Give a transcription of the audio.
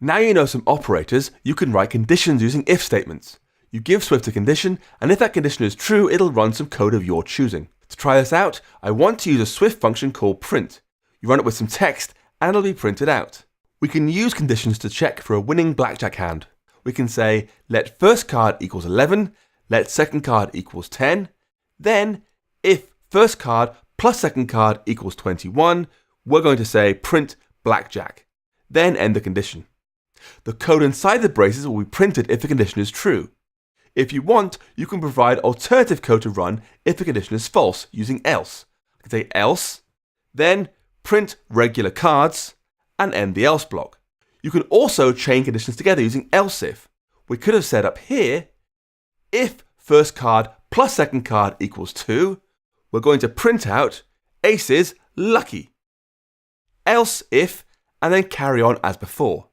Now you know some operators, you can write conditions using if statements. You give Swift a condition, and if that condition is true, it'll run some code of your choosing. To try this out, I want to use a Swift function called print. You run it with some text, and it'll be printed out. We can use conditions to check for a winning blackjack hand. We can say, let first card equals 11, let second card equals 10, then, if first card plus second card equals 21, we're going to say print blackjack, then end the condition. The code inside the braces will be printed if the condition is true. If you want, you can provide alternative code to run if the condition is false using else. I can say else, then print regular cards, and end the else block. You can also chain conditions together using else if. We could have said up here, if first card plus second card equals 2, we're going to print out aces lucky. Else if, and then carry on as before.